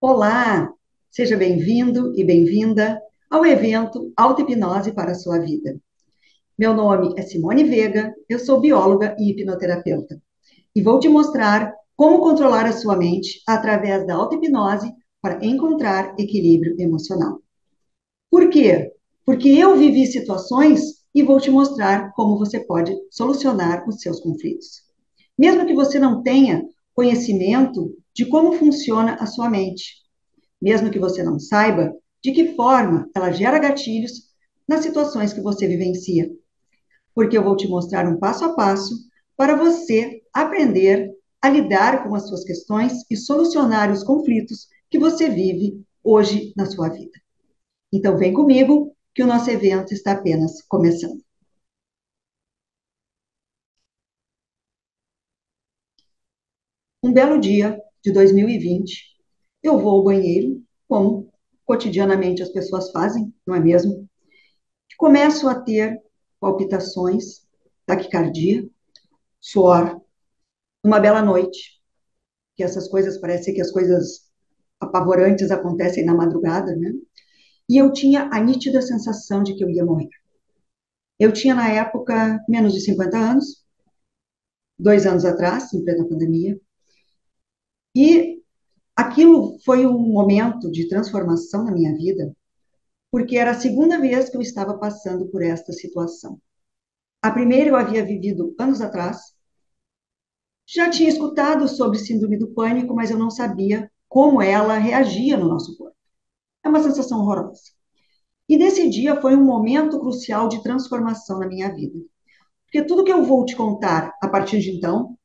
Olá, seja bem-vindo e bem-vinda ao evento Auto-Hipnose para a Sua Vida. Meu nome é Simone Vega, eu sou bióloga e hipnoterapeuta e vou te mostrar como controlar a sua mente através da auto-hipnose para encontrar equilíbrio emocional. Por quê? Porque eu vivi situações e vou te mostrar como você pode solucionar os seus conflitos. Mesmo que você não tenha conhecimento de como funciona a sua mente, mesmo que você não saiba de que forma ela gera gatilhos nas situações que você vivencia. Porque eu vou te mostrar um passo a passo para você aprender a lidar com as suas questões e solucionar os conflitos que você vive hoje na sua vida. Então, vem comigo, que o nosso evento está apenas começando. Um belo dia de 2020, eu vou ao banheiro, como cotidianamente as pessoas fazem, não é mesmo? Começo a ter palpitações, taquicardia, suor, uma bela noite, que essas coisas, parece que as coisas apavorantes acontecem na madrugada, né? E eu tinha a nítida sensação de que eu ia morrer. Eu tinha, na época, menos de 50 anos, 2 anos atrás, em plena pandemia, e aquilo foi um momento de transformação na minha vida, porque era a segunda vez que eu estava passando por esta situação. A primeira eu havia vivido anos atrás. Já tinha escutado sobre síndrome do pânico, mas eu não sabia como ela reagia no nosso corpo. É uma sensação horrorosa. E nesse dia foi um momento crucial de transformação na minha vida. Porque tudo que eu vou te contar a partir de então,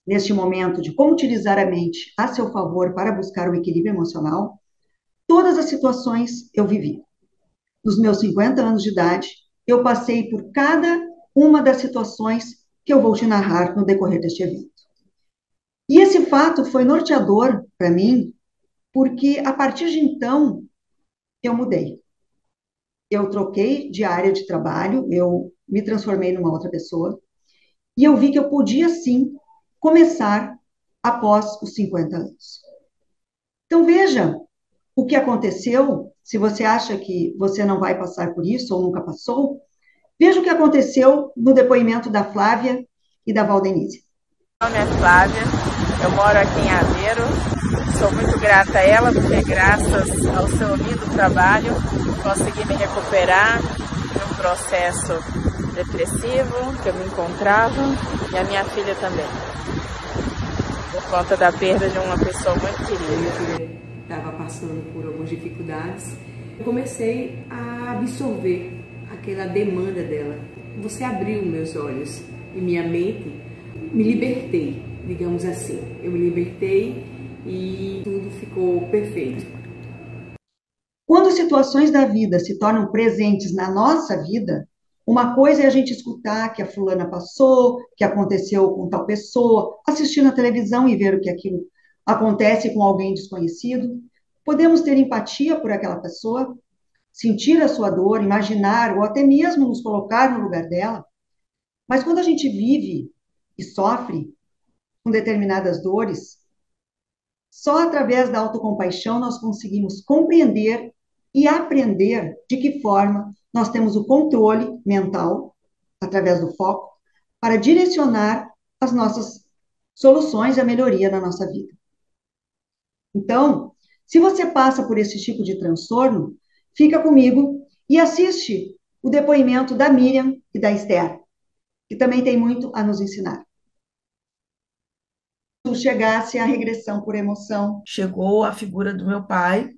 neste momento de como utilizar a mente a seu favor para buscar o equilíbrio emocional, todas as situações eu vivi. Nos meus 50 anos de idade, eu passei por cada uma das situações que eu vou te narrar no decorrer deste evento. E esse fato foi norteador para mim, porque a partir de então eu mudei. Eu troquei de área de trabalho, eu me transformei numa outra pessoa, e eu vi que eu podia sim começar após os 50 anos. Então veja o que aconteceu, se você acha que você não vai passar por isso ou nunca passou, veja o que aconteceu no depoimento da Flávia e da Valdenise. Meu nome é Flávia, eu moro aqui em Aveiro, sou muito grata a ela porque graças ao seu lindo trabalho consegui me recuperar de um processo depressivo que eu me encontrava e a minha filha também, por conta da perda de uma pessoa muito querida. Minha filha estava passando por algumas dificuldades, eu comecei a absorver aquela demanda dela. Você abriu meus olhos e minha mente. Me libertei, digamos assim. Eu me libertei e tudo ficou perfeito. Quando situações da vida se tornam presentes na nossa vida, uma coisa é a gente escutar que a fulana passou, que aconteceu com tal pessoa, assistir na televisão e ver o que aquilo acontece com alguém desconhecido. Podemos ter empatia por aquela pessoa, sentir a sua dor, imaginar ou até mesmo nos colocar no lugar dela. Mas quando a gente vive e sofre com determinadas dores, só através da autocompaixão nós conseguimos compreender e aprender de que forma nós temos o controle mental, através do foco, para direcionar as nossas soluções e a melhoria na nossa vida. Então, se você passa por esse tipo de transtorno, fica comigo e assiste o depoimento da Miriam e da Esther, que também tem muito a nos ensinar. Chegasse a regressão por emoção. Chegou a figura do meu pai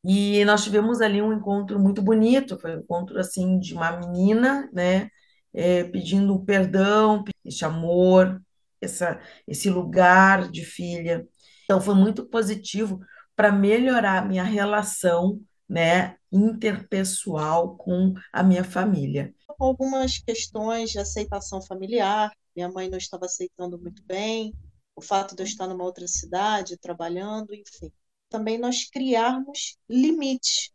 e nós tivemos ali um encontro muito bonito. Foi um encontro assim de uma menina, né, pedindo perdão, esse amor, esse lugar de filha. Então foi muito positivo para melhorar a minha relação, né, interpessoal com a minha família. Com algumas questões de aceitação familiar, minha mãe não estava aceitando muito bem, o fato de eu estar numa outra cidade, trabalhando, enfim. Também nós criarmos limites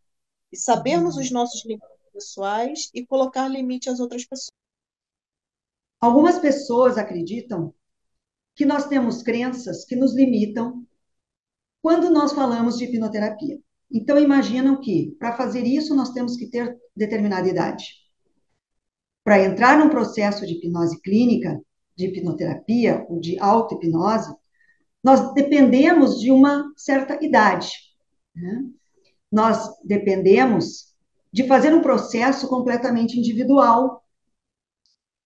e sabermos os nossos limites pessoais e colocar limite às outras pessoas. Algumas pessoas acreditam que nós temos crenças que nos limitam Quando nós falamos de hipnoterapia, então imaginam que para fazer isso nós temos que ter determinada idade. Para entrar num processo de hipnose clínica, de hipnoterapia ou de auto-hipnose, nós dependemos de uma certa idade, né? Nós dependemos de fazer um processo completamente individual.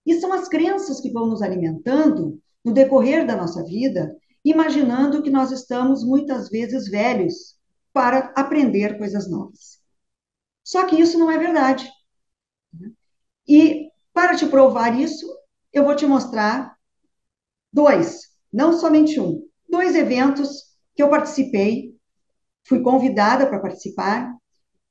E são as crenças que vão nos alimentando no decorrer da nossa vida, imaginando que nós estamos muitas vezes velhos para aprender coisas novas. Só que isso não é verdade. E para te provar isso, eu vou te mostrar dois, não somente um, dois eventos que eu participei, fui convidada para participar,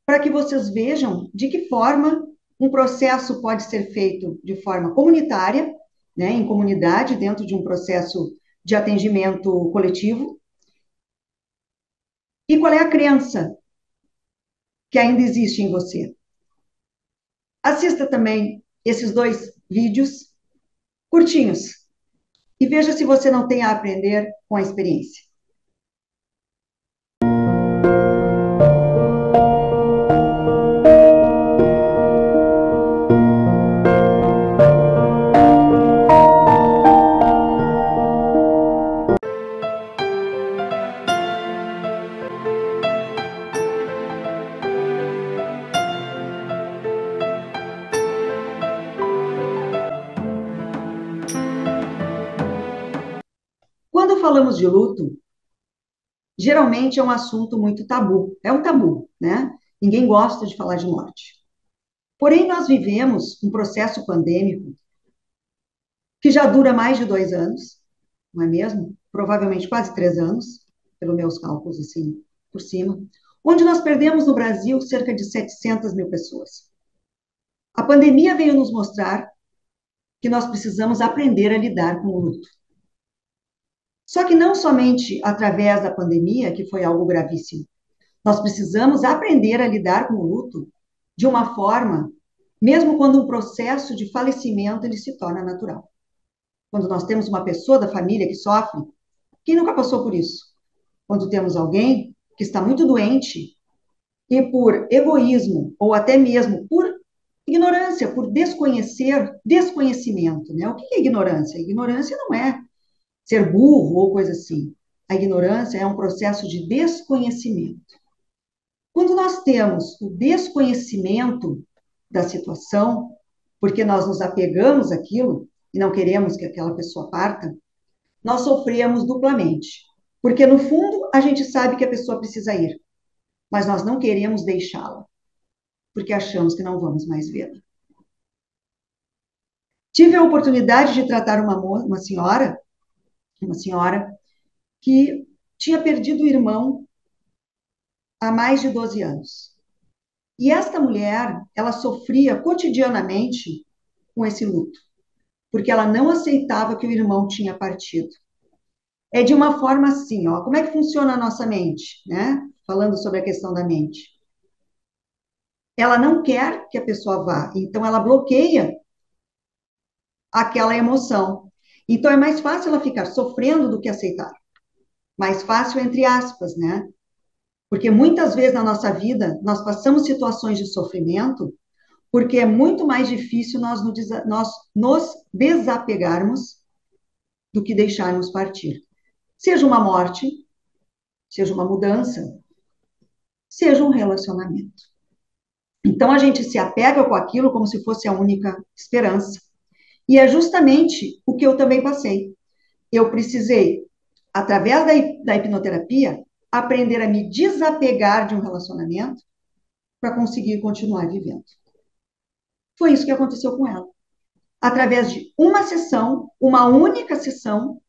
para que vocês vejam de que forma um processo pode ser feito de forma comunitária, né, em comunidade, dentro de um processo de atendimento coletivo, e qual é a crença que ainda existe em você. Assista também esses dois vídeos curtinhos e veja se você não tem a aprender com a experiência. Quando falamos de luto, geralmente é um assunto muito tabu. É um tabu, né? Ninguém gosta de falar de morte. Porém, nós vivemos um processo pandêmico que já dura mais de 2 anos, não é mesmo? Provavelmente quase 3 anos, pelos meus cálculos, assim, por cima, onde nós perdemos no Brasil cerca de 700 mil pessoas. A pandemia veio nos mostrar que nós precisamos aprender a lidar com o luto. Só que não somente através da pandemia, que foi algo gravíssimo, nós precisamos aprender a lidar com o luto de uma forma, mesmo quando um processo de falecimento ele se torna natural. Quando nós temos uma pessoa da família que sofre, quem nunca passou por isso? Quando temos alguém que está muito doente e por egoísmo ou até mesmo por ignorância, por desconhecimento, né? O que é ignorância? Ignorância não é ser burro ou coisa assim. A ignorância é um processo de desconhecimento. Quando nós temos o desconhecimento da situação, porque nós nos apegamos àquilo e não queremos que aquela pessoa parta, nós sofremos duplamente. Porque, no fundo, a gente sabe que a pessoa precisa ir, mas nós não queremos deixá-la, porque achamos que não vamos mais vê-la. Tive a oportunidade de tratar uma senhora que tinha perdido o irmão há mais de 12 anos. E esta mulher, ela sofria cotidianamente com esse luto, porque ela não aceitava que o irmão tinha partido. É de uma forma assim, ó, como é que funciona a nossa mente, né? Falando sobre a questão da mente. Ela não quer que a pessoa vá, então ela bloqueia aquela emoção. Então é mais fácil ela ficar sofrendo do que aceitar. Mais fácil, entre aspas, né? Porque muitas vezes na nossa vida nós passamos situações de sofrimento porque é muito mais difícil nós nos desapegarmos do que deixarmos partir. Seja uma morte, seja uma mudança, seja um relacionamento. Então a gente se apega com aquilo como se fosse a única esperança. E é justamente o que eu também passei. Eu precisei, através da hipnoterapia, aprender a me desapegar de um relacionamento para conseguir continuar vivendo. Foi isso que aconteceu com ela. Através de uma sessão, uma única sessão,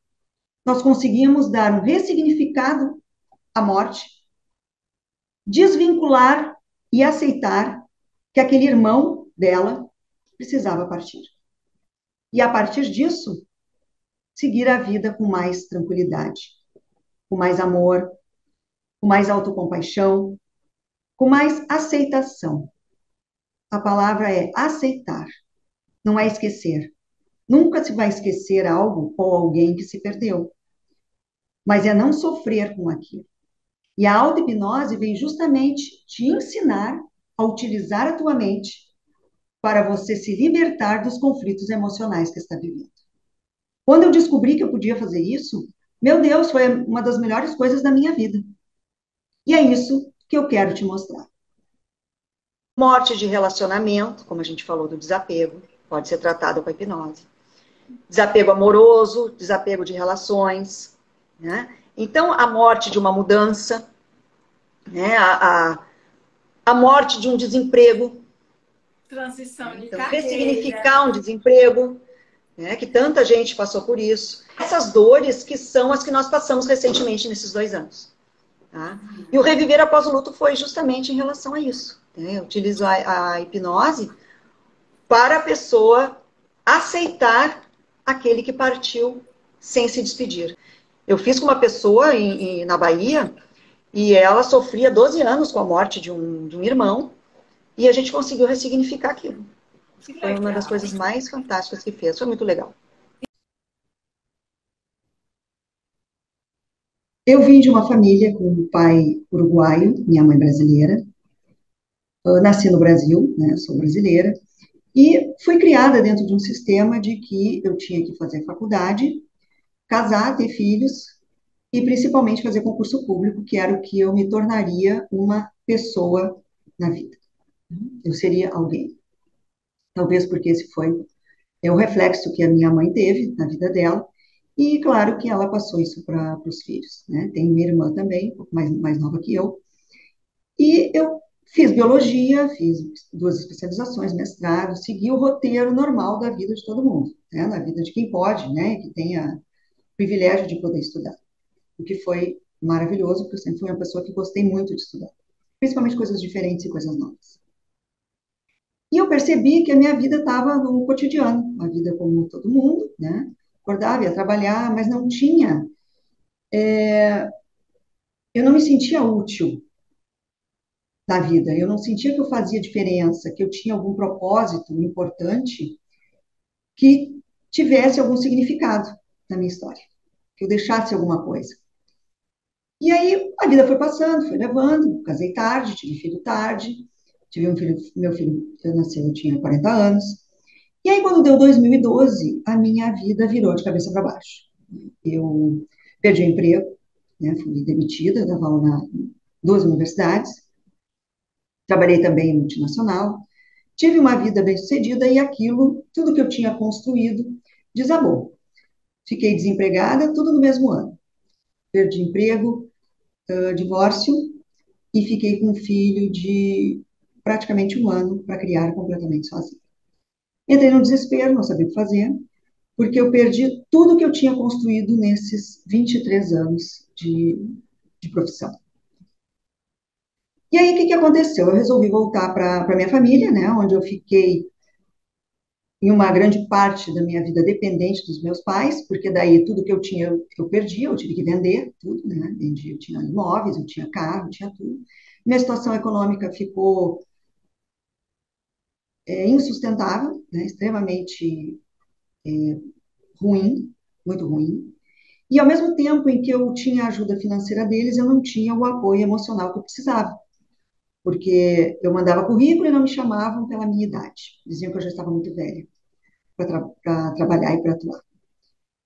nós conseguimos dar um ressignificado à morte, desvincular e aceitar que aquele irmão dela precisava partir. E a partir disso, seguir a vida com mais tranquilidade, com mais amor, com mais autocompaixão, com mais aceitação. A palavra é aceitar, não é esquecer. Nunca se vai esquecer algo ou alguém que se perdeu, mas é não sofrer com aquilo. E a auto-hipnose vem justamente te ensinar a utilizar a tua mente para você se libertar dos conflitos emocionais que está vivendo. Quando eu descobri que eu podia fazer isso, meu Deus, foi uma das melhores coisas da minha vida. E é isso que eu quero te mostrar. Morte de relacionamento, como a gente falou do desapego, pode ser tratado com a hipnose. Desapego amoroso, desapego de relações, né? Então, a morte de uma mudança, né? A morte de um desemprego. Transição de então, carreira. Ressignificar um desemprego, né? Que tanta gente passou por isso. Essas dores que são as que nós passamos recentemente nesses 2 anos. Tá? E o reviver após o luto foi justamente em relação a isso. Né? Eu utilizo a hipnose para a pessoa aceitar aquele que partiu sem se despedir. Eu fiz com uma pessoa na Bahia e ela sofria 12 anos com a morte de um irmão e a gente conseguiu ressignificar aquilo. Foi uma das coisas mais fantásticas que fez, foi muito legal. Eu vim de uma família com um pai uruguaio, minha mãe brasileira. Eu nasci no Brasil, né, sou brasileira, e fui criada dentro de um sistema de que eu tinha que fazer faculdade, casar, ter filhos e principalmente fazer concurso público, que era o que eu me tornaria uma pessoa na vida. Eu seria alguém. Talvez porque esse foi o reflexo que a minha mãe teve na vida dela, e claro que ela passou isso para os filhos. Né? Tem minha irmã também, um pouco mais nova que eu, e eu fiz biologia, fiz 2 especializações, mestrado, segui o roteiro normal da vida de todo mundo, né? Na vida de quem pode, né? Que tenha o privilégio de poder estudar. O que foi maravilhoso, porque eu sempre fui uma pessoa que gostei muito de estudar, principalmente coisas diferentes e coisas novas. E eu percebi que a minha vida estava no cotidiano, uma vida como todo mundo, né? Acordava, ia trabalhar, mas não tinha, eu não me sentia útil na vida. Eu não sentia que eu fazia diferença, que eu tinha algum propósito importante que tivesse algum significado na minha história, que eu deixasse alguma coisa. E aí a vida foi passando, foi levando, casei tarde, tive filho tarde, tive um filho, meu filho nasceu, eu tinha 40 anos. E aí quando deu 2012, a minha vida virou de cabeça para baixo. Eu perdi o emprego, né, fui demitida, dava aula em 2 universidades, trabalhei também em multinacional, tive uma vida bem-sucedida e aquilo, tudo que eu tinha construído, desabou. Fiquei desempregada, tudo no mesmo ano. Perdi emprego, divórcio e fiquei com um filho de praticamente 1 ano para criar completamente sozinha. Entrei no desespero, não sabia o que fazer, porque eu perdi tudo que eu tinha construído nesses 23 anos de profissão. E aí, o que aconteceu? Eu resolvi voltar para minha família, né, onde eu fiquei em uma grande parte da minha vida dependente dos meus pais, porque daí tudo que eu tinha eu perdi, eu tive que vender tudo, né? Vendi, eu tinha imóveis, eu tinha carro, eu tinha tudo. Minha situação econômica ficou insustentável, né? Extremamente ruim, muito ruim. E ao mesmo tempo em que eu tinha a ajuda financeira deles, eu não tinha o apoio emocional que eu precisava, porque eu mandava currículo e não me chamavam pela minha idade. Diziam que eu já estava muito velha para trabalhar e para atuar.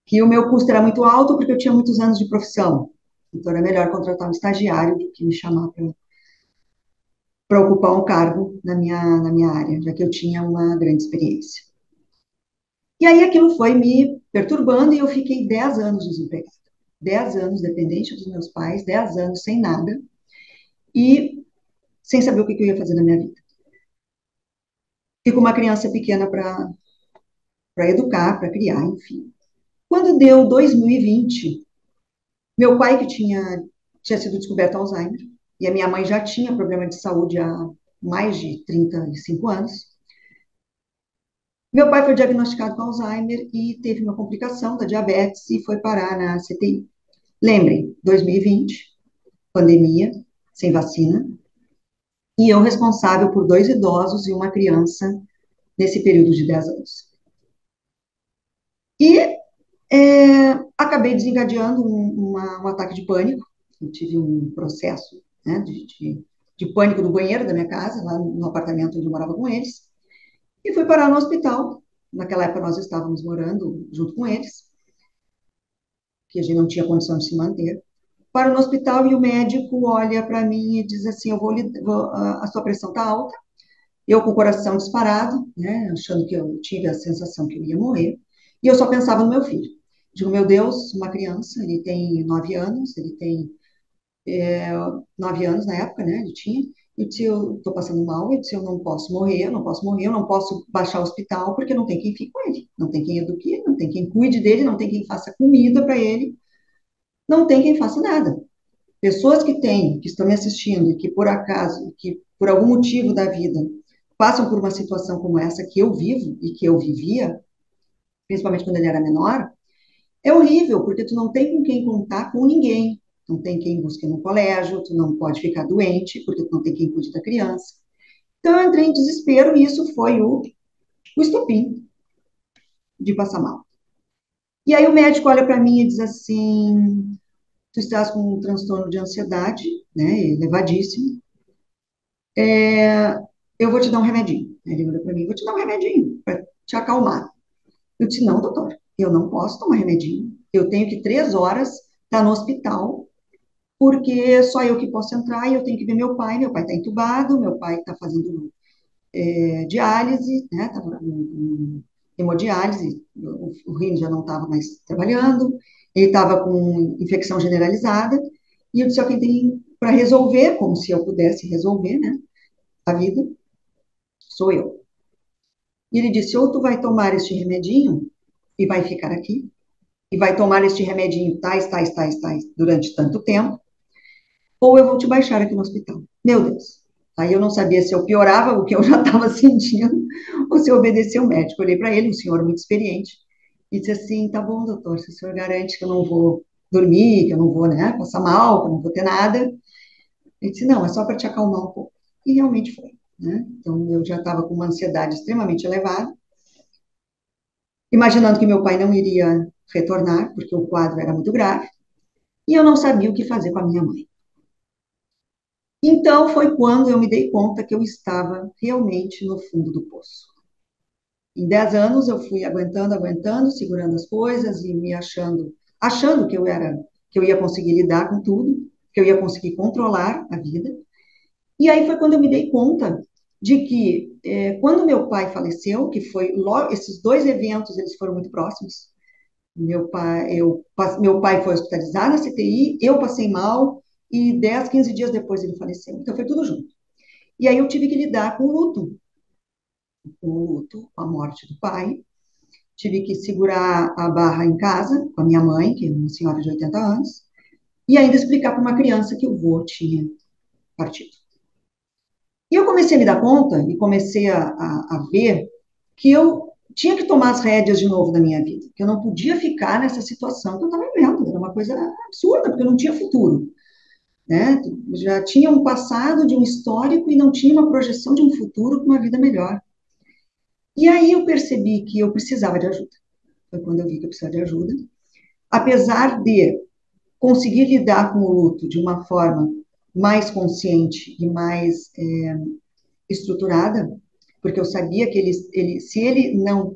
Que o meu custo era muito alto porque eu tinha muitos anos de profissão. Então era melhor contratar um estagiário do que me chamar para ocupar um cargo na minha área, já que eu tinha uma grande experiência. E aí aquilo foi me perturbando e eu fiquei 10 anos desempregada. 10 anos dependente dos meus pais, 10 anos sem nada e sem saber o que eu ia fazer na minha vida. Fico uma criança pequena para educar, para criar, enfim. Quando deu 2020, meu pai, que tinha sido descoberto Alzheimer, e a minha mãe já tinha problema de saúde há mais de 35 anos. Meu pai foi diagnosticado com Alzheimer e teve uma complicação da diabetes e foi parar na CTI. Lembrem, 2020, pandemia, sem vacina, e eu responsável por 2 idosos e uma criança nesse período de 10 anos. E acabei desencadeando um ataque de pânico, eu tive um processo, né, de pânico no banheiro da minha casa, lá no apartamento onde eu morava com eles, e fui parar no hospital. Naquela época nós estávamos morando junto com eles, que a gente não tinha condição de se manter. Paro no hospital e o médico olha para mim e diz assim, a sua pressão está alta, eu com o coração disparado, né, achando que eu tive a sensação que eu ia morrer, e eu só pensava no meu filho. Digo, meu Deus, uma criança, ele tem 9 anos, ele tem 9 anos na época, né, ele tinha, e disse, eu estou passando mal, eu disse, eu não posso morrer, eu não posso morrer, eu não posso baixar o hospital, porque não tem quem fique com ele, não tem quem eduque, não tem quem cuide dele, não tem quem faça comida para ele, não tem quem faça nada. Pessoas que estão me assistindo e que por acaso, que por algum motivo da vida passam por uma situação como essa que eu vivo e que eu vivia, principalmente quando ele era menor, é horrível, porque tu não tem com quem contar com ninguém. Não tem quem busque no colégio, tu não pode ficar doente, porque tu não tem quem cuide da criança. Então eu entrei em desespero e isso foi o estopim de passar mal. E aí o médico olha para mim e diz assim, tu estás com um transtorno de ansiedade, né, elevadíssimo, eu vou te dar um remedinho. Ele olhou para mim, vou te dar um remedinho para te acalmar. Eu disse, não, doutor, eu não posso tomar remedinho. Eu tenho que 3 horas estar no hospital, porque só eu que posso entrar e eu tenho que ver meu pai. Meu pai está entubado, meu pai está fazendo diálise, né? Estava com hemodiálise, o rim já não estava mais trabalhando, ele estava com infecção generalizada, e eu disse, ó, quem tem para resolver, como se eu pudesse resolver, né, a vida, sou eu. E ele disse, ou tu vai tomar este remedinho e vai ficar aqui, e vai tomar este remedinho tais, durante tanto tempo, ou eu vou te baixar aqui no hospital. Meu Deus. Aí eu não sabia se eu piorava o que eu já estava sentindo, ou se eu obedecia o médico. Olhei para ele, um senhor muito experiente, e disse assim, tá bom, doutor, se o senhor garante que eu não vou dormir, que eu não vou, né, passar mal, que eu não vou ter nada. Ele disse, não, é só para te acalmar um pouco. E realmente foi, né? Então eu já estava com uma ansiedade extremamente elevada, imaginando que meu pai não iria retornar, porque o quadro era muito grave, e eu não sabia o que fazer com a minha mãe. Então foi quando eu me dei conta que eu estava realmente no fundo do poço. Em 10 anos eu fui aguentando, segurando as coisas e me achando que eu ia conseguir lidar com tudo, que eu ia conseguir controlar a vida. E aí foi quando eu me dei conta de que quando meu pai faleceu, que foi logo, esses dois eventos, eles foram muito próximos. Meu pai foi hospitalizado na CTI, eu passei mal e 10, 15 dias depois ele faleceu. Então foi tudo junto. E aí eu tive que lidar com a morte do pai. Tive que segurar a barra em casa com a minha mãe, que é uma senhora de 80 anos, e ainda explicar para uma criança que o vô tinha partido. E eu comecei a me dar conta e comecei a ver que eu tinha que tomar as rédeas de novo da minha vida, que eu não podia ficar nessa situação que eu estava vivendo, era uma coisa absurda, porque eu não tinha futuro, né? Já tinha um passado de um histórico e não tinha uma projeção de um futuro com uma vida melhor. E aí eu percebi que eu precisava de ajuda. Foi quando eu vi que eu precisava de ajuda. Apesar de conseguir lidar com o luto de uma forma mais consciente e mais estruturada, porque eu sabia que se ele não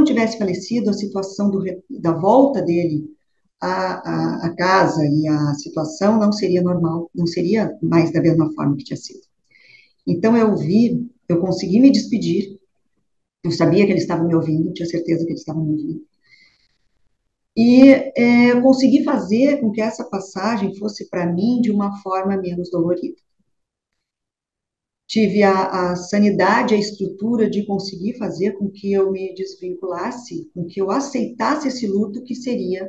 tivesse falecido, a situação da volta dele à casa e a situação não seria normal, não seria mais da mesma forma que tinha sido. Então eu consegui me despedir, eu sabia que ele estava me ouvindo, tinha certeza que ele estava me ouvindo, e consegui fazer com que essa passagem fosse para mim de uma forma menos dolorida. Tive a sanidade, a estrutura de conseguir fazer com que eu me desvinculasse, com que eu aceitasse esse luto, que seria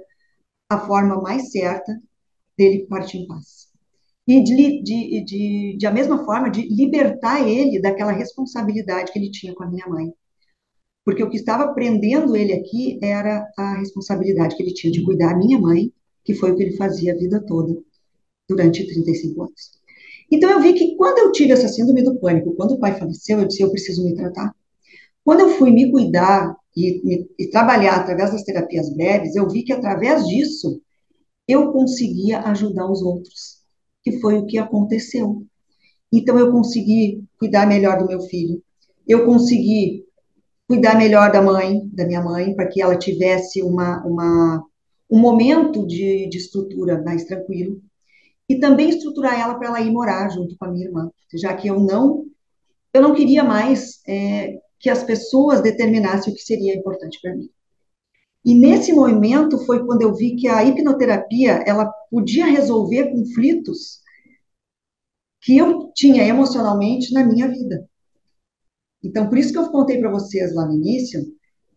a forma mais certa dele partir em paz. E a mesma forma, de libertar ele daquela responsabilidade que ele tinha com a minha mãe. Porque o que estava prendendo ele aqui era a responsabilidade que ele tinha de cuidar da minha mãe, que foi o que ele fazia a vida toda, durante 35 anos. Então eu vi que quando eu tive essa síndrome do pânico, quando o pai faleceu, eu disse, eu preciso me tratar. Quando eu fui me cuidar e trabalhar através das terapias breves, eu vi que através disso eu conseguia ajudar os outros, que foi o que aconteceu. Então, eu consegui cuidar melhor do meu filho, eu consegui cuidar melhor da minha mãe, para que ela tivesse um momento de estrutura mais tranquilo, e também estruturar ela para ela ir morar junto com a minha irmã, já que eu não queria mais que as pessoas determinassem o que seria importante para mim. E nesse momento foi quando eu vi que a hipnoterapia, ela podia resolver conflitos que eu tinha emocionalmente na minha vida. Então, por isso que eu contei para vocês lá no início,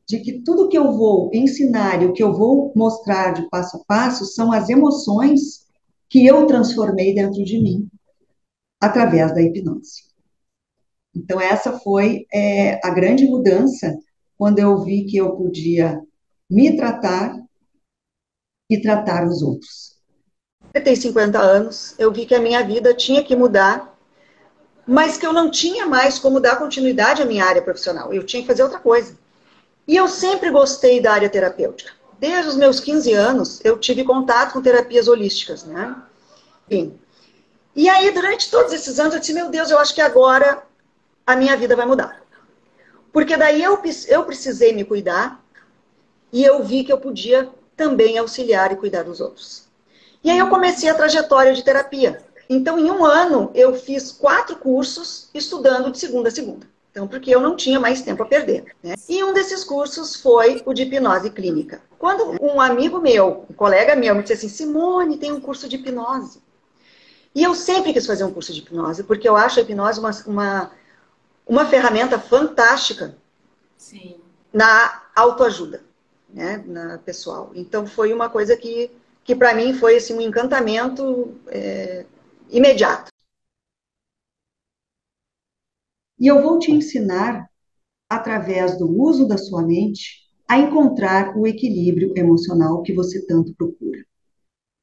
de que tudo que eu vou ensinar e o que eu vou mostrar de passo a passo são as emoções que eu transformei dentro de mim através da hipnose. Então, essa foi a grande mudança quando eu vi que eu podia me tratar e tratar os outros. Eu tenho 50 anos, eu vi que a minha vida tinha que mudar, mas que eu não tinha mais como dar continuidade à minha área profissional. Eu tinha que fazer outra coisa. E eu sempre gostei da área terapêutica. Desde os meus 15 anos, eu tive contato com terapias holísticas, né? Enfim. E aí, durante todos esses anos, eu disse, meu Deus, eu acho que agora a minha vida vai mudar. Porque daí eu precisei me cuidar e eu vi que eu podia também auxiliar e cuidar dos outros. E aí eu comecei a trajetória de terapia. Então, em um ano, eu fiz 4 cursos estudando de segunda a segunda. Então, porque eu não tinha mais tempo a perder, né? E um desses cursos foi o de hipnose clínica. Quando um amigo meu, um colega meu, me disse assim, Simone, tem um curso de hipnose. E eu sempre quis fazer um curso de hipnose, porque eu acho a hipnose uma ferramenta fantástica. Sim. Na autoajuda, né, na pessoal. Então, foi uma coisa que para mim foi assim, um encantamento imediato. E eu vou te ensinar, através do uso da sua mente, a encontrar o equilíbrio emocional que você tanto procura.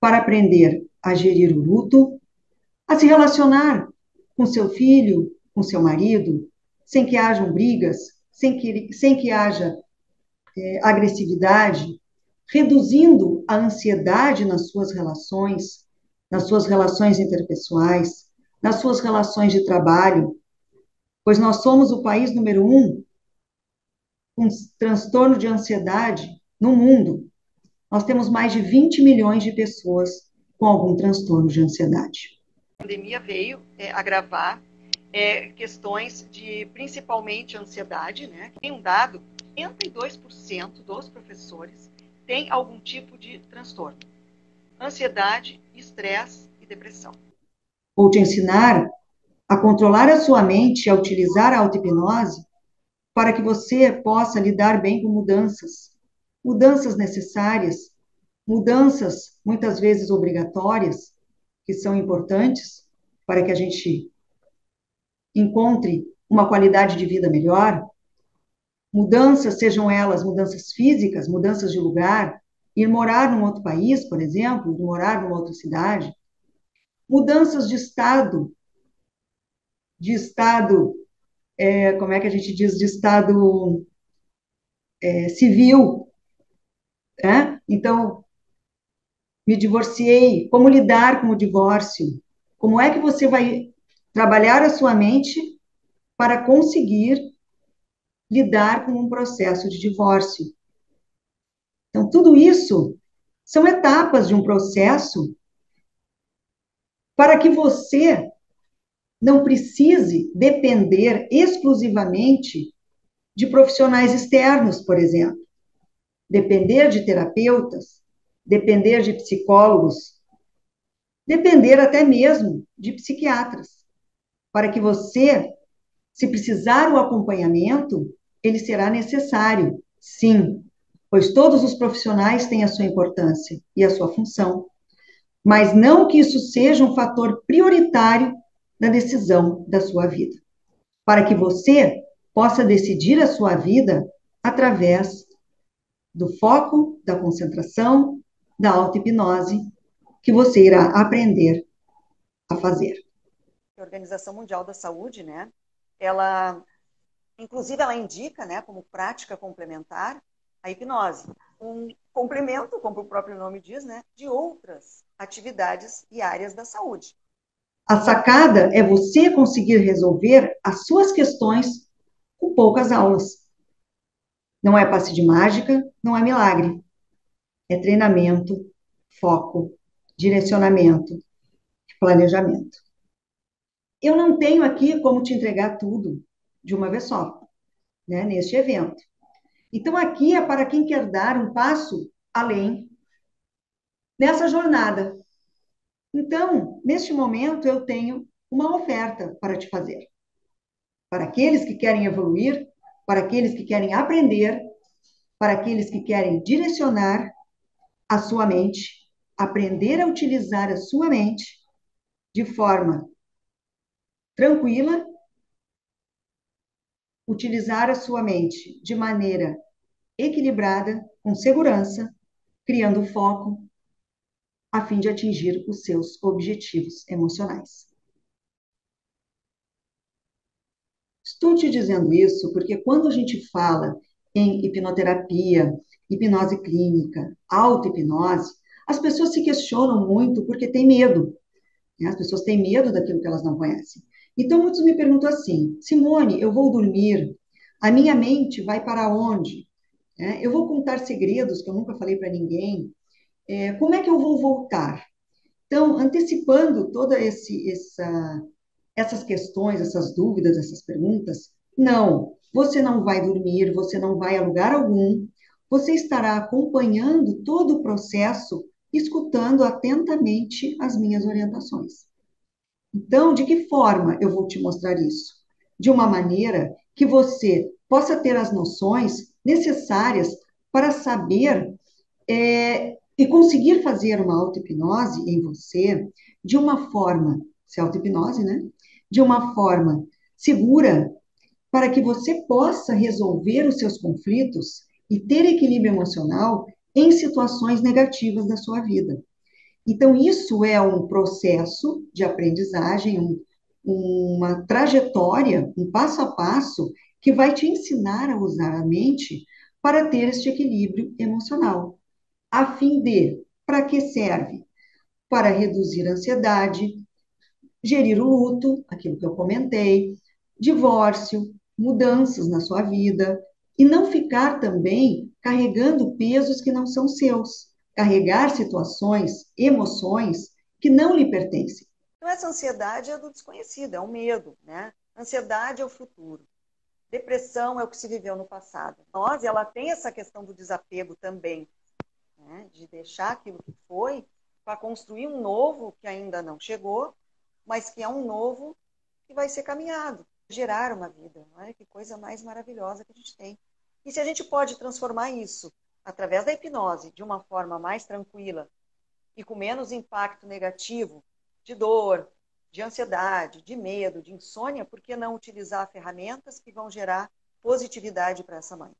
Para aprender a gerir o luto, a se relacionar com seu filho, com seu marido, sem que hajam brigas, sem que haja agressividade, reduzindo a ansiedade nas suas relações interpessoais, nas suas relações de trabalho, pois nós somos o país número 1 com transtorno de ansiedade no mundo. Nós temos mais de 20 milhões de pessoas com algum transtorno de ansiedade. A pandemia veio agravar questões de, principalmente, ansiedade, né? Tem um dado, 82% dos professores têm algum tipo de transtorno. Ansiedade, estresse e depressão. Vou te ensinar a controlar a sua mente e a utilizar a auto-hipnose para que você possa lidar bem com mudanças. Mudanças necessárias, mudanças muitas vezes obrigatórias, que são importantes para que a gente encontre uma qualidade de vida melhor. Mudanças, sejam elas mudanças físicas, mudanças de lugar, ir morar num outro país, por exemplo, ir morar numa outra cidade. Mudanças de estado, como é que a gente diz, de estado civil, né? Então, me divorciei, como lidar com o divórcio? Como é que você vai trabalhar a sua mente para conseguir lidar com um processo de divórcio? Então, tudo isso são etapas de um processo para que você não precise depender exclusivamente de profissionais externos, por exemplo. Depender de terapeutas, depender de psicólogos, depender até mesmo de psiquiatras, para que você, se precisar o acompanhamento, ele será necessário, sim, pois todos os profissionais têm a sua importância e a sua função, mas não que isso seja um fator prioritário na decisão da sua vida, para que você possa decidir a sua vida através do foco, da concentração, da auto-hipnose, que você irá aprender a fazer. A Organização Mundial da Saúde, né, inclusive ela indica, né, como prática complementar, a hipnose. um complemento, como o próprio nome diz, né, de outras atividades e áreas da saúde. A sacada é você conseguir resolver as suas questões com poucas aulas. Não é passe de mágica, não é milagre. É treinamento, foco, direcionamento, planejamento. Eu não tenho aqui como te entregar tudo de uma vez só, né, neste evento. Então, aqui é para quem quer dar um passo além nessa jornada. Então, neste momento, eu tenho uma oferta para te fazer. Para aqueles que querem evoluir, para aqueles que querem aprender, para aqueles que querem direcionar a sua mente, aprender a utilizar a sua mente de forma tranquila, utilizar a sua mente de maneira equilibrada, com segurança, criando foco, a fim de atingir os seus objetivos emocionais. Estou te dizendo isso porque quando a gente fala em hipnoterapia, hipnose clínica, auto-hipnose, as pessoas se questionam muito porque têm medo, né? As pessoas têm medo daquilo que elas não conhecem. Então, muitos me perguntam assim, Simone, eu vou dormir, a minha mente vai para onde? Eu vou contar segredos que eu nunca falei para ninguém, como é que eu vou voltar? Então, antecipando essas questões, essas dúvidas, essas perguntas, não, você não vai dormir, você não vai a lugar algum, você estará acompanhando todo o processo, escutando atentamente as minhas orientações. Então, de que forma eu vou te mostrar isso? De uma maneira que você possa ter as noções necessárias para saber e conseguir fazer uma auto-hipnose em você de uma forma, se auto-hipnose, né? De uma forma segura, para que você possa resolver os seus conflitos e ter equilíbrio emocional em situações negativas da sua vida. Então, isso é um processo de aprendizagem, uma trajetória, um passo a passo, que vai te ensinar a usar a mente para ter este equilíbrio emocional. A fim de, para que serve? Para reduzir a ansiedade, gerir o luto, aquilo que eu comentei, divórcio, mudanças na sua vida, e não ficar também carregando pesos que não são seus, carregar situações, emoções que não lhe pertencem. Então, essa ansiedade é do desconhecido, é o medo, né? Ansiedade é o futuro. Depressão é o que se viveu no passado. Nós, ela tem essa questão do desapego também, né? De deixar aquilo que foi para construir um novo que ainda não chegou, mas que é um novo que vai ser caminhado, gerar uma vida. Olha que coisa mais maravilhosa que a gente tem. E se a gente pode transformar isso através da hipnose de uma forma mais tranquila e com menos impacto negativo de dor, de ansiedade, de medo, de insônia, por que não utilizar ferramentas que vão gerar positividade para essa mãe?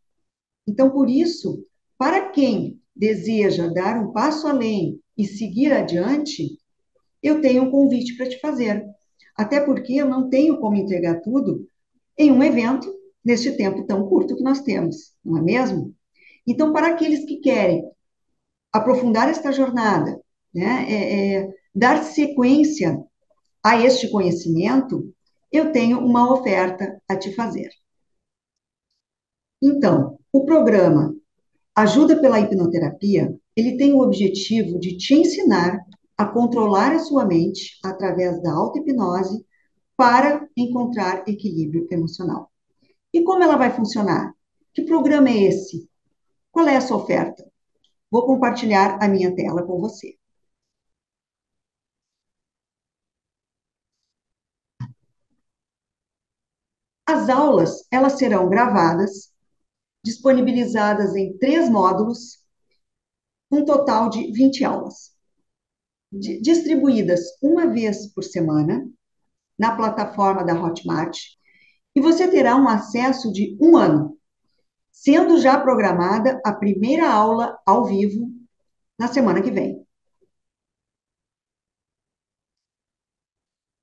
Então, por isso, para quem deseja dar um passo além e seguir adiante, eu tenho um convite para te fazer. Até porque eu não tenho como entregar tudo em um evento neste tempo tão curto que nós temos, não é mesmo? Então, para aqueles que querem aprofundar esta jornada, né, dar sequência a este conhecimento, eu tenho uma oferta a te fazer. Então, o programa Ajuda pela Hipnoterapia, ele tem o objetivo de te ensinar a controlar a sua mente através da auto-hipnose para encontrar equilíbrio emocional. E como ela vai funcionar? Que programa é esse? Qual é a sua oferta? Vou compartilhar a minha tela com você. As aulas, elas serão gravadas, disponibilizadas em 3 módulos, um total de 20 aulas, distribuídas uma vez por semana na plataforma da Hotmart, e você terá um acesso de 1 ano, sendo já programada a primeira aula ao vivo na semana que vem.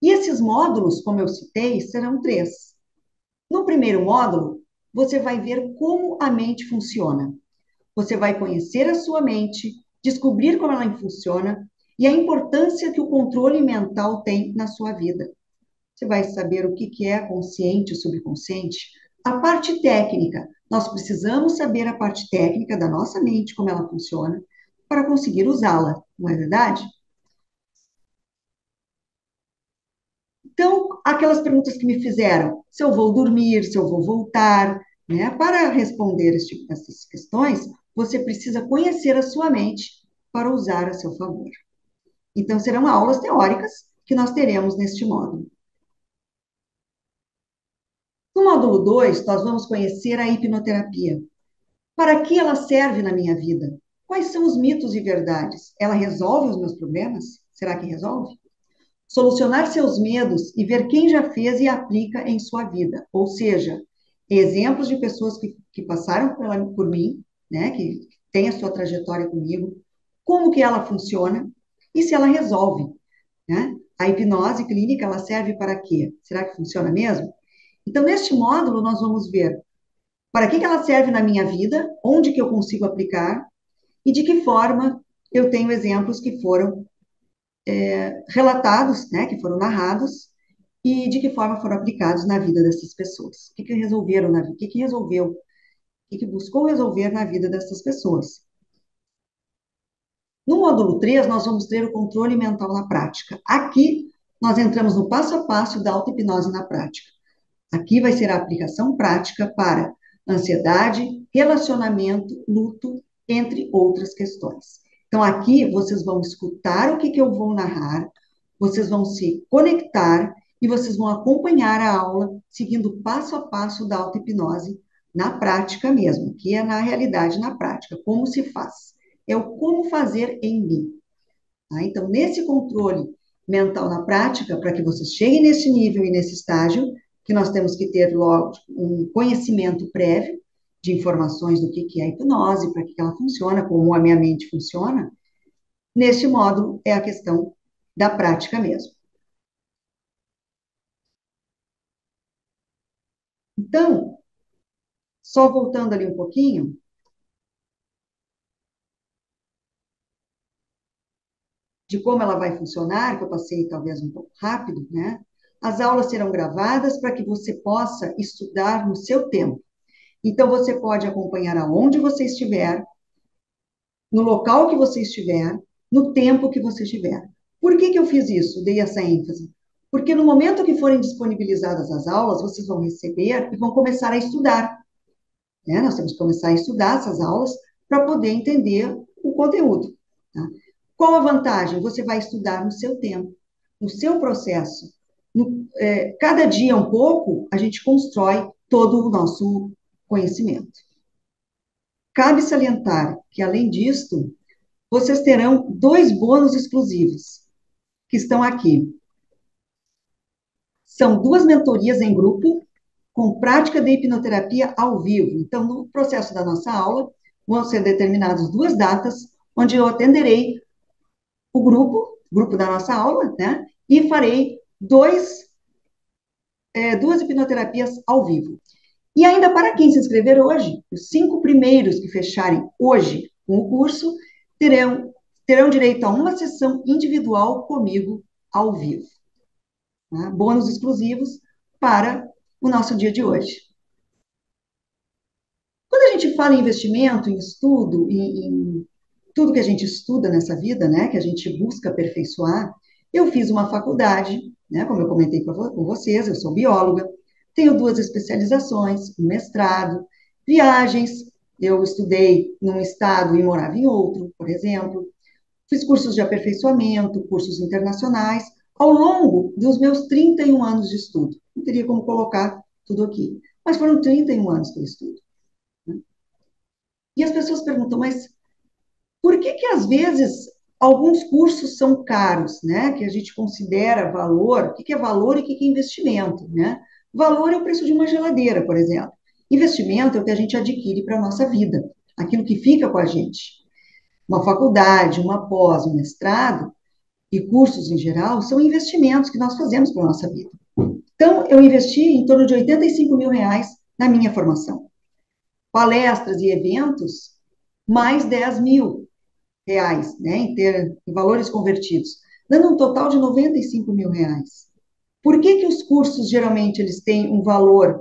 E esses módulos, como eu citei, serão 3. No primeiro módulo, você vai ver como a mente funciona, Você vai conhecer a sua mente, descobrir como ela funciona e a importância que o controle mental tem na sua vida. Você vai saber o que é consciente e subconsciente. A parte técnica, nós precisamos saber a parte técnica da nossa mente, como ela funciona, para conseguir usá-la, não é verdade? Então, aquelas perguntas que me fizeram, se eu vou dormir, se eu vou voltar, né? Para responder essas questões, você precisa conhecer a sua mente para usar a seu favor. Então, serão aulas teóricas que nós teremos neste módulo. No módulo 2, nós vamos conhecer a hipnoterapia. Para que ela serve na minha vida? Quais são os mitos e verdades? Ela resolve os meus problemas? Será que resolve? Solucionar seus medos e ver quem já fez e aplica em sua vida. Ou seja, exemplos de pessoas que passaram por mim, né, que têm a sua trajetória comigo, como que ela funciona e se ela resolve, né? A hipnose clínica, ela serve para quê? Será que funciona mesmo? Então, neste módulo, nós vamos ver para que ela serve na minha vida, onde que eu consigo aplicar e de que forma eu tenho exemplos que foram relatados, né, que foram narrados, e de que forma foram aplicados na vida dessas pessoas. O que resolveram na vida, o que resolveu, o que buscou resolver na vida dessas pessoas. No módulo 3, nós vamos ter o controle mental na prática. Aqui, nós entramos no passo a passo da auto-hipnose na prática. Aqui vai ser a aplicação prática para ansiedade, relacionamento, luto, entre outras questões. Então, aqui vocês vão escutar o que eu vou narrar, vocês vão se conectar e vocês vão acompanhar a aula seguindo passo a passo da auto-hipnose na prática mesmo, que é na realidade, na prática, como se faz. É o como fazer em mim. Tá? Então, nesse controle mental na prática, para que vocês cheguem nesse nível e nesse estágio, que nós temos que ter logo um conhecimento prévio de informações do que é a hipnose, para que ela funciona, como a minha mente funciona, neste módulo é a questão da prática mesmo. Então, só voltando ali um pouquinho, de como ela vai funcionar, que eu passei talvez um pouco rápido, né? As aulas serão gravadas para que você possa estudar no seu tempo. Então, você pode acompanhar aonde você estiver, no local que você estiver, no tempo que você estiver. Por que eu fiz isso? Dei essa ênfase. Porque no momento que forem disponibilizadas as aulas, vocês vão receber e vão começar a estudar. Né? Nós temos que começar a estudar essas aulas para poder entender o conteúdo. Tá? Qual a vantagem? Você vai estudar no seu tempo, no seu processo. Cada dia um pouco, a gente constrói todo o nosso conhecimento. Cabe salientar que, além disto, vocês terão 2 bônus exclusivos, que estão aqui. São 2 mentorias em grupo, com prática de hipnoterapia ao vivo. Então, no processo da nossa aula, vão ser determinadas 2 datas, onde eu atenderei o grupo da nossa aula, né? E farei 2 hipnoterapias ao vivo. E ainda para quem se inscrever hoje, os 5 primeiros que fecharem hoje com o curso, terão direito a uma sessão individual comigo ao vivo. Tá? Bônus exclusivos para o nosso dia de hoje. Quando a gente fala em investimento, em estudo, em tudo que a gente estuda nessa vida, né, que a gente busca aperfeiçoar, eu fiz uma faculdade, né, como eu comentei com vocês, eu sou bióloga, tenho 2 especializações, um mestrado, viagens, eu estudei num estado e morava em outro, por exemplo, fiz cursos de aperfeiçoamento, cursos internacionais, ao longo dos meus 31 anos de estudo. Não teria como colocar tudo aqui, mas foram 31 anos que eu estudo. Né? E as pessoas perguntam, mas por que às vezes alguns cursos são caros, né? Que a gente considera valor, o que é valor e o que é investimento, né? Valor é o preço de uma geladeira, por exemplo. Investimento é o que a gente adquire para a nossa vida, aquilo que fica com a gente. Uma faculdade, uma pós, um mestrado e cursos em geral são investimentos que nós fazemos para a nossa vida. Então, eu investi em torno de R$ 85 mil na minha formação. Palestras e eventos mais 10 mil reais, né, em valores convertidos, dando um total de 95 mil reais. Por que que os cursos, geralmente, eles têm um valor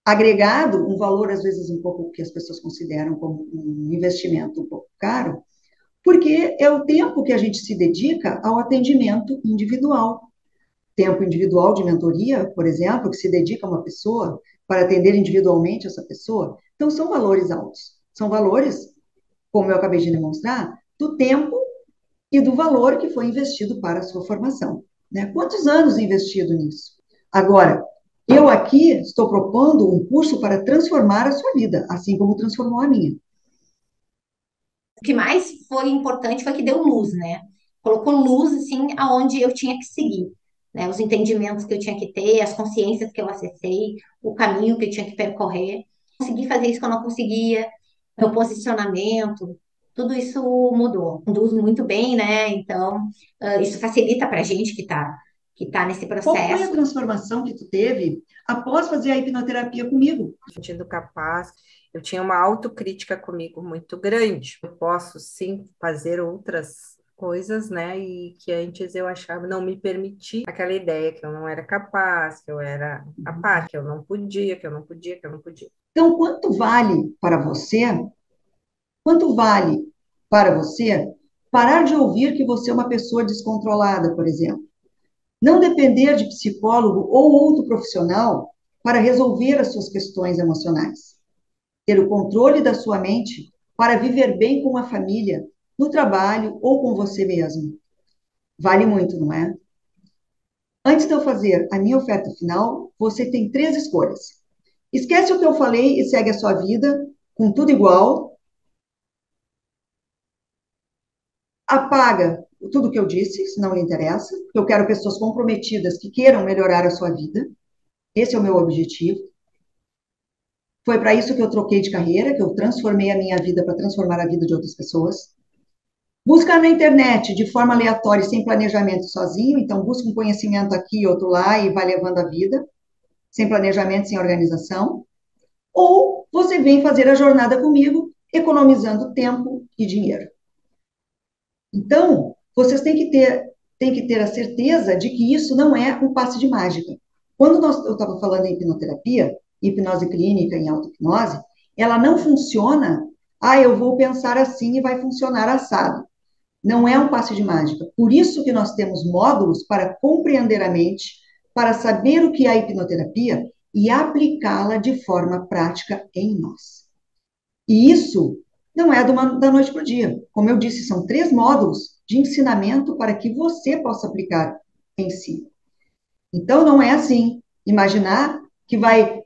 agregado, um valor, às vezes, um pouco que as pessoas consideram como um investimento um pouco caro? Porque é o tempo que a gente se dedica ao atendimento individual. Tempo individual de mentoria, por exemplo, que se dedica a uma pessoa para atender individualmente essa pessoa. Então, são valores altos. São valores, como eu acabei de demonstrar, do tempo e do valor que foi investido para a sua formação. Né? Quantos anos investido nisso? Agora, eu aqui estou propondo um curso para transformar a sua vida, assim como transformou a minha. O que mais foi importante foi que deu luz, né? Colocou luz, assim, aonde eu tinha que seguir, né? Os entendimentos que eu tinha que ter, as consciências que eu acessei, o caminho que eu tinha que percorrer. Consegui fazer isso que eu não conseguia, meu posicionamento, tudo isso mudou. Conduz muito bem, né? Então, isso facilita para a gente que tá nesse Qual foi a processo. transformação que tu teve após fazer a hipnoterapia comigo? Sentindo capaz, eu tinha uma autocrítica comigo muito grande. Eu posso sim fazer outras coisas, né? E que antes eu achava não me permitir aquela ideia que eu não era capaz, que eu era capaz, que eu não podia, que eu não podia, que eu não podia. Então, quanto vale para você parar de ouvir que você é uma pessoa descontrolada, por exemplo? Não depender de psicólogo ou outro profissional para resolver as suas questões emocionais. Ter o controle da sua mente para viver bem com a família, no trabalho ou com você mesmo. Vale muito, não é? Antes de eu fazer a minha oferta final, você tem 3 escolhas. Esquece o que eu falei e segue a sua vida, com tudo igual. Apaga tudo que eu disse, se não lhe interessa. Eu quero pessoas comprometidas que queiram melhorar a sua vida. Esse é o meu objetivo. Foi para isso que eu troquei de carreira, que eu transformei a minha vida para transformar a vida de outras pessoas. Buscar na internet de forma aleatória, sem planejamento, sozinho. Então, busca um conhecimento aqui, outro lá e vai levando a vida, sem planejamento, sem organização. Ou você vem fazer a jornada comigo, economizando tempo e dinheiro. Então, vocês têm que ter a certeza de que isso não é um passe de mágica. Quando eu estava falando em hipnoterapia, hipnose clínica, em auto-hipnose, ela não funciona, eu vou pensar assim e vai funcionar assado. Não é um passe de mágica. Por isso que nós temos módulos para compreender a mente, para saber o que é a hipnoterapia e aplicá-la de forma prática em nós. E isso não é da noite para o dia. Como eu disse, são 3 módulos de ensinamento para que você possa aplicar em si. Então, não é assim, imaginar que vai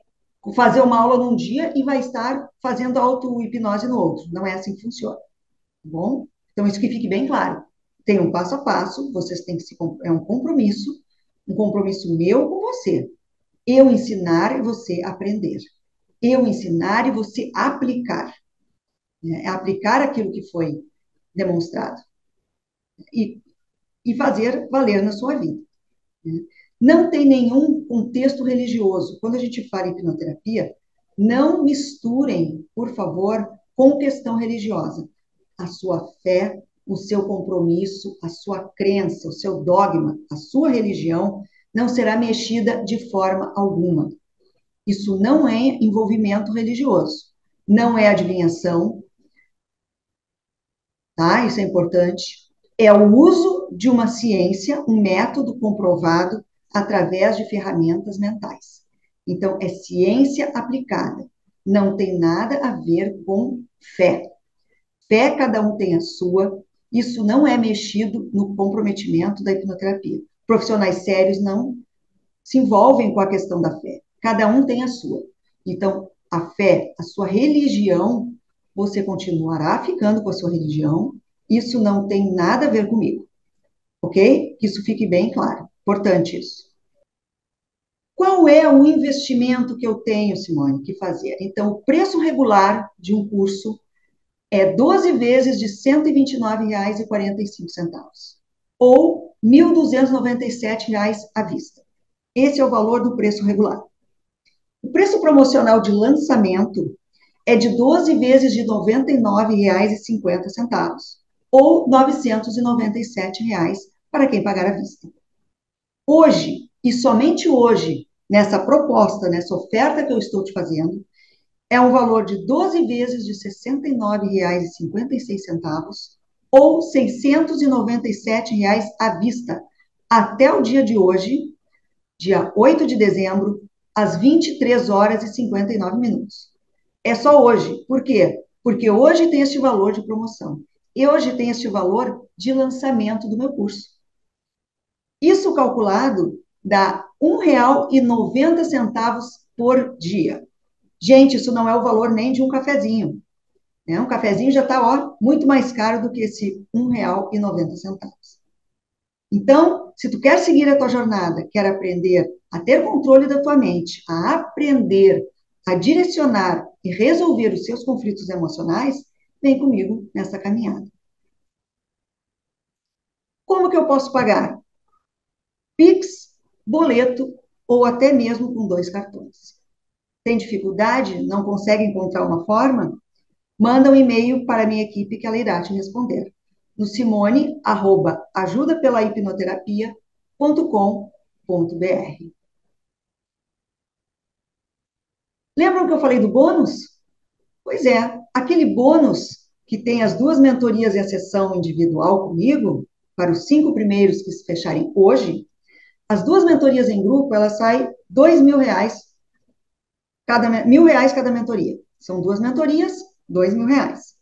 fazer uma aula num dia e vai estar fazendo auto-hipnose no outro. Não é assim que funciona, tá bom? Então, isso que fique bem claro. Tem um passo a passo, vocês têm que é um compromisso meu com você. Eu ensinar e você aprender. Eu ensinar e você aplicar. É aplicar aquilo que foi demonstrado e, e fazer valer na sua vida. Né? Não tem nenhum contexto religioso. Quando a gente fala em hipnoterapia, não misturem, por favor, com questão religiosa. A sua fé, o seu compromisso, a sua crença, o seu dogma, a sua religião não será mexida de forma alguma. Isso não é envolvimento religioso, não é adivinhação, tá? Isso é importante. É o uso de uma ciência, um método comprovado através de ferramentas mentais. Então, é ciência aplicada. Não tem nada a ver com fé. Fé, cada um tem a sua. Isso não é mexido no comprometimento da hipnoterapia. Profissionais sérios não se envolvem com a questão da fé. Cada um tem a sua. Então, a fé, a sua religião, você continuará ficando com a sua religião. Isso não tem nada a ver comigo. Ok? Que isso fique bem claro. Importante isso. Qual é o investimento que eu tenho, Simone, que fazer? Então, o preço regular de um curso é 12 vezes de R$ 129,45. Ou R$ 1.297 à vista. Esse é o valor do preço regular. O preço promocional de lançamento é de 12 vezes de R$ 99,50, ou R$ 997 para quem pagar à vista. Hoje, e somente hoje, nessa proposta, nessa oferta que eu estou te fazendo, é um valor de 12 vezes de R$ 69,56, ou R$ 697 à vista, até o dia de hoje, dia 8 de dezembro, às 23 horas e 59 minutos. É só hoje. Por quê? Porque hoje tem este valor de promoção. E hoje tem este valor de lançamento do meu curso. Isso calculado dá R$ 1,90 por dia. Gente, isso não é o valor nem de um cafezinho. Né? Um cafezinho já está muito mais caro do que esse R$ 1,90. Então, se tu quer seguir a tua jornada, quer aprender a ter controle da tua mente, a aprender a direcionar e resolver os seus conflitos emocionais, vem comigo nessa caminhada. Como que eu posso pagar? Pix, boleto ou até mesmo com 2 cartões. Tem dificuldade? Não consegue encontrar uma forma? Manda um e-mail para a minha equipe que ela irá te responder. No simone@ajudapelahipnoterapia.com.br. Lembram que eu falei do bônus? Pois é, aquele bônus que tem as 2 mentorias e a sessão individual comigo, para os 5 primeiros que se fecharem hoje, as 2 mentorias em grupo, elas saem R$ 2.000, R$ 1.000 cada mentoria. São 2 mentorias, R$ 2.000.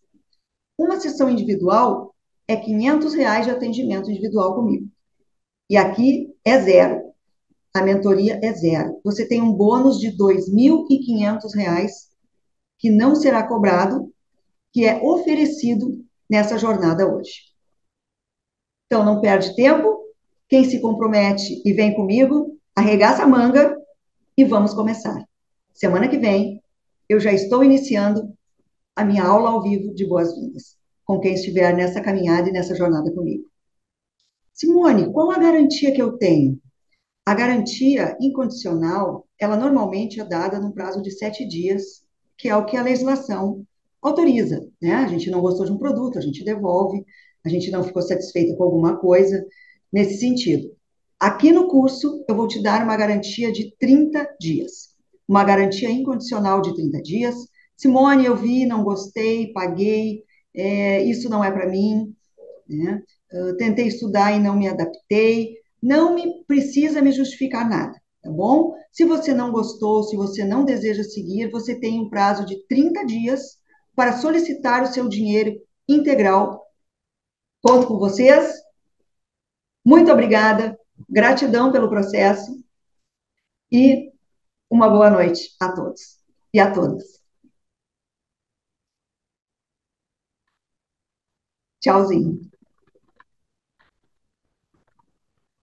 Uma sessão individual é R$ 500 de atendimento individual comigo. E aqui é zero. A mentoria é zero. Você tem um bônus de R$ 2.500 que não será cobrado, que é oferecido nessa jornada hoje. Então, não perde tempo. Quem se compromete e vem comigo, arregaça a manga e vamos começar. Semana que vem, eu já estou iniciando a minha aula ao vivo de boas-vindas, com quem estiver nessa caminhada e nessa jornada comigo. Simone, qual a garantia que eu tenho? A garantia incondicional, ela normalmente é dada no prazo de 7 dias, que é o que a legislação autoriza, né? A gente não gostou de um produto, a gente devolve, a gente não ficou satisfeita com alguma coisa, nesse sentido. Aqui no curso, eu vou te dar uma garantia de 30 dias. Uma garantia incondicional de 30 dias. Simone, eu vi, não gostei, paguei, isso não é para mim, né? Tentei estudar e não me adaptei. Não me precisa me justificar nada, tá bom? Se você não gostou, se você não deseja seguir, você tem um prazo de 30 dias para solicitar o seu dinheiro integral. Conto com vocês. Muito obrigada. Gratidão pelo processo. E uma boa noite a todos e a todas. Tchauzinho.